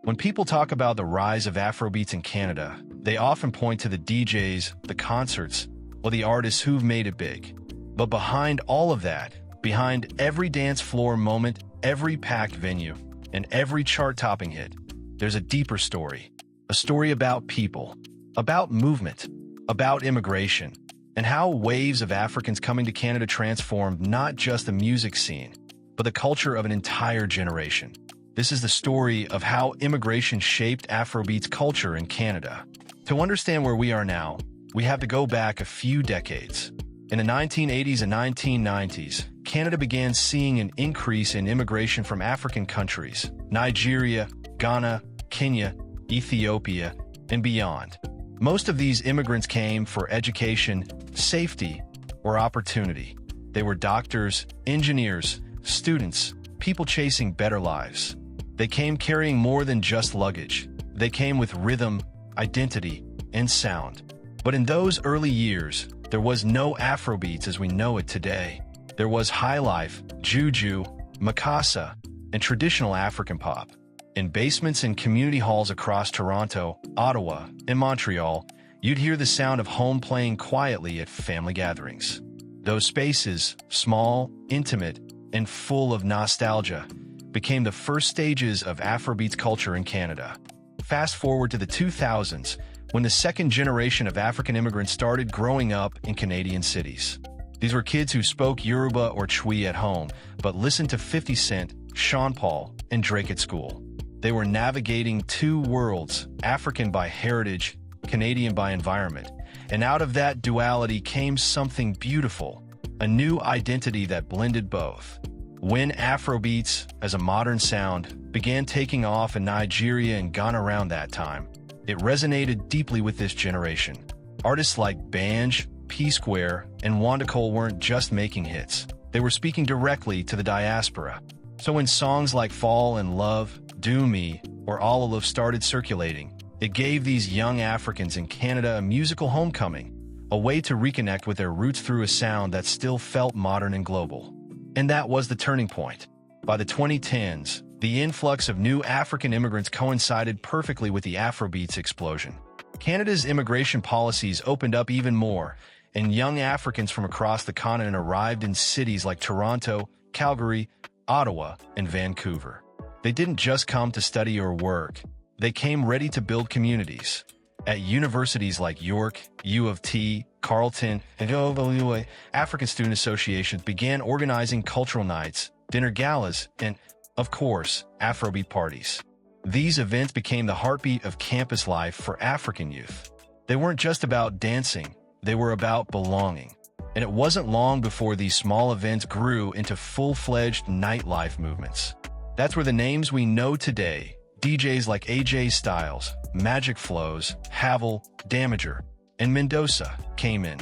When people talk about the rise of Afrobeats in Canada, they often point to the DJs, the concerts, or the artists who've made it big. But behind all of that, behind every dance floor moment, every packed venue, and every chart-topping hit, there's a deeper story. A story about people, about movement, about immigration, and how waves of Africans coming to Canada transformed not just the music scene, but the culture of an entire generation. This is the story of how immigration shaped Afrobeats culture in Canada. To understand where we are now, we have to go back a few decades. In the 1980s and 1990s, Canada began seeing an increase in immigration from African countries, Nigeria, Ghana, Kenya, Ethiopia, and beyond. Most of these immigrants came for education, safety, or opportunity. They were doctors, engineers, students, people chasing better lives. They came carrying more than just luggage. They came with rhythm, identity, and sound. But in those early years, there was no Afrobeats as we know it today. There was highlife, juju, makasa, and traditional African pop. In basements and community halls across Toronto, Ottawa, and Montreal, you'd hear the sound of home playing quietly at family gatherings. Those spaces, small, intimate, and full of nostalgia, became the first stages of Afrobeats culture in Canada. Fast forward to the 2000s, when the second generation of African immigrants started growing up in Canadian cities. These were kids who spoke Yoruba or Twi at home, but listened to 50 Cent, Sean Paul, and Drake at school. They were navigating two worlds, African by heritage, Canadian by environment. And out of that duality came something beautiful, a new identity that blended both. When Afrobeats, as a modern sound, began taking off in Nigeria and Ghana around that time, it resonated deeply with this generation. Artists like Banj, P-Square, and Wanda Cole weren't just making hits. They were speaking directly to the diaspora. So when songs like Fall in Love, Do Me, or All Love started circulating, it gave these young Africans in Canada a musical homecoming, a way to reconnect with their roots through a sound that still felt modern and global. And that was the turning point. By the 2010s, the influx of new African immigrants coincided perfectly with the Afrobeats explosion. Canada's immigration policies opened up even more, and young Africans from across the continent arrived in cities like Toronto, Calgary, Ottawa, and Vancouver. They didn't just come to study or work. They came ready to build communities. At universities like York, U of T, Carleton, and OWA, African Student Associations began organizing cultural nights, dinner galas, and, of course, Afrobeat parties. These events became the heartbeat of campus life for African youth. They weren't just about dancing, they were about belonging. And it wasn't long before these small events grew into full-fledged nightlife movements. That's where the names we know today, DJs like AJ Styles, Magic Flows, Havel, Damager, and Mendoza, came in.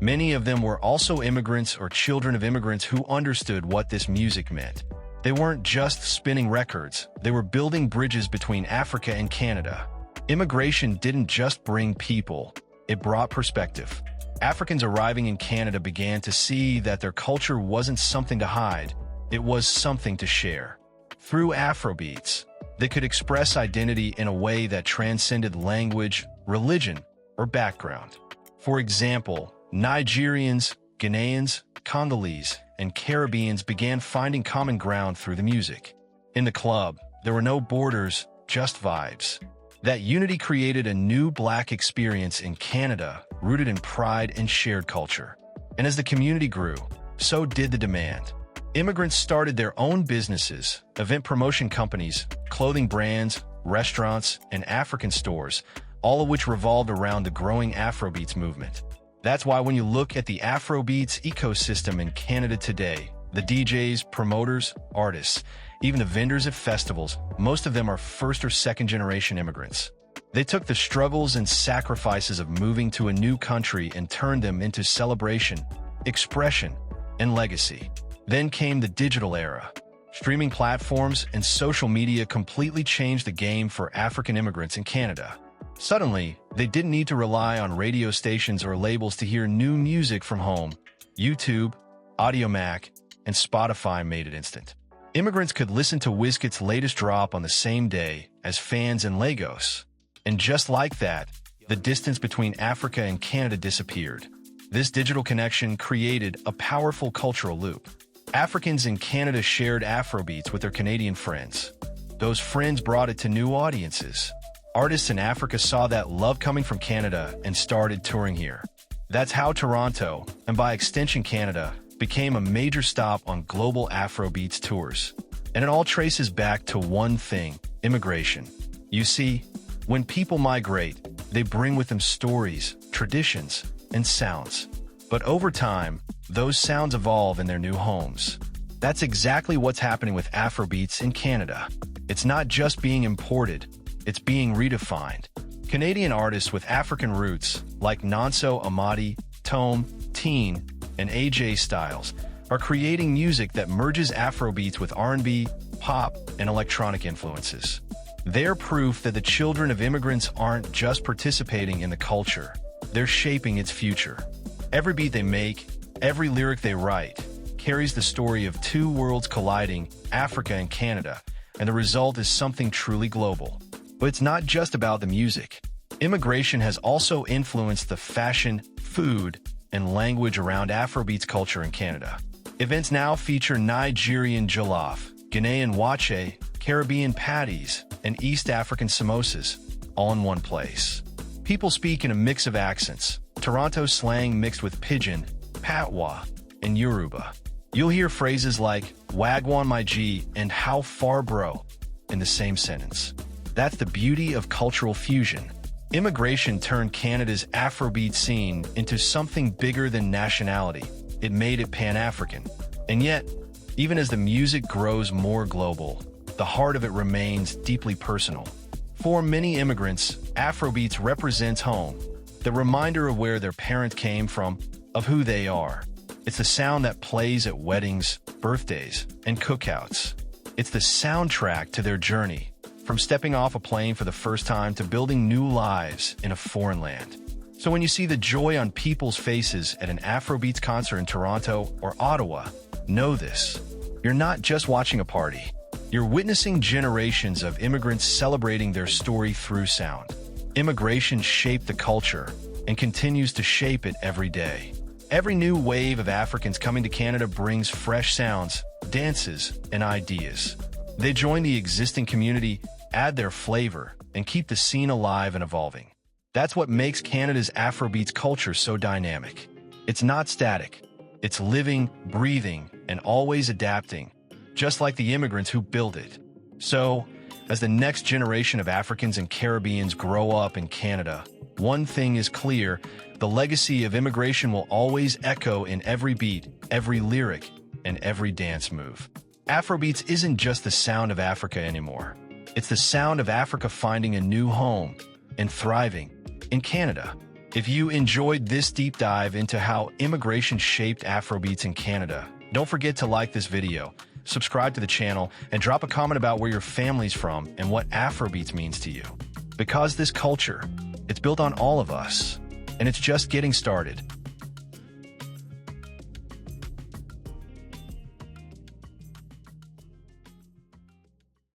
Many of them were also immigrants or children of immigrants who understood what this music meant. They weren't just spinning records, they were building bridges between Africa and Canada. Immigration didn't just bring people, it brought perspective. Africans arriving in Canada began to see that their culture wasn't something to hide, it was something to share. Through Afrobeats, they could express identity in a way that transcended language, religion, or background. For example, Nigerians, Ghanaians, Congolese, and Caribbeans began finding common ground through the music. In the club, there were no borders, just vibes. That unity created a new Black experience in Canada, rooted in pride and shared culture. And as the community grew, so did the demand. Immigrants started their own businesses, event promotion companies, clothing brands, restaurants, and African stores, all of which revolved around the growing Afrobeats movement. That's why when you look at the Afrobeats ecosystem in Canada today, the DJs, promoters, artists, even the vendors at festivals, most of them are first or second generation immigrants. They took the struggles and sacrifices of moving to a new country and turned them into celebration, expression, and legacy. Then came the digital era. Streaming platforms and social media completely changed the game for African immigrants in Canada. Suddenly, they didn't need to rely on radio stations or labels to hear new music from home. YouTube, Audiomack, and Spotify made it instant. Immigrants could listen to Wizkid's latest drop on the same day as fans in Lagos. And just like that, the distance between Africa and Canada disappeared. This digital connection created a powerful cultural loop. Africans in Canada shared Afrobeats with their Canadian friends. Those friends brought it to new audiences. Artists in Africa saw that love coming from Canada and started touring here. That's how Toronto, and by extension Canada, became a major stop on global Afrobeats tours. And it all traces back to one thing: immigration. You see, when people migrate, they bring with them stories, traditions, and sounds. But over time, those sounds evolve in their new homes. That's exactly what's happening with Afrobeats in Canada. It's not just being imported, it's being redefined. Canadian artists with African roots, like Nonso Amadi, Tome, Teen, and AJ Styles, are creating music that merges Afrobeats with R&B, pop, and electronic influences. They're proof that the children of immigrants aren't just participating in the culture, they're shaping its future. Every beat they make, every lyric they write, carries the story of two worlds colliding, Africa and Canada, and the result is something truly global. But it's not just about the music. Immigration has also influenced the fashion, food, and language around Afrobeats culture in Canada. Events now feature Nigerian jollof, Ghanaian wache, Caribbean patties, and East African samosas, all in one place. People speak in a mix of accents, Toronto slang mixed with Pidgin, Patois, and Yoruba. You'll hear phrases like "Wagwan my G" and "How far bro" in the same sentence. That's the beauty of cultural fusion. Immigration turned Canada's Afrobeat scene into something bigger than nationality. It made it Pan-African. And yet, even as the music grows more global, the heart of it remains deeply personal. For many immigrants, Afrobeats represents home, the reminder of where their parents came from, of who they are. It's the sound that plays at weddings, birthdays, and cookouts. It's the soundtrack to their journey, from stepping off a plane for the first time to building new lives in a foreign land. So when you see the joy on people's faces at an Afrobeats concert in Toronto or Ottawa, know this: you're not just watching a party. You're witnessing generations of immigrants celebrating their story through sound. Immigration shaped the culture and continues to shape it every day. Every new wave of Africans coming to Canada brings fresh sounds, dances, and ideas. They join the existing community, add their flavor, and keep the scene alive and evolving. That's what makes Canada's Afrobeats culture so dynamic. It's not static. It's living, breathing, and always adapting, just like the immigrants who built it. So, as the next generation of Africans and Caribbeans grow up in Canada, one thing is clear: the legacy of immigration will always echo in every beat, every lyric, and every dance move. Afrobeats isn't just the sound of Africa anymore. It's the sound of Africa finding a new home and thriving in Canada. If you enjoyed this deep dive into how immigration shaped Afrobeats in Canada, don't forget to like this video, subscribe to the channel, and drop a comment about where your family's from and what Afrobeats means to you. Because this culture, it's built on all of us, and it's just getting started.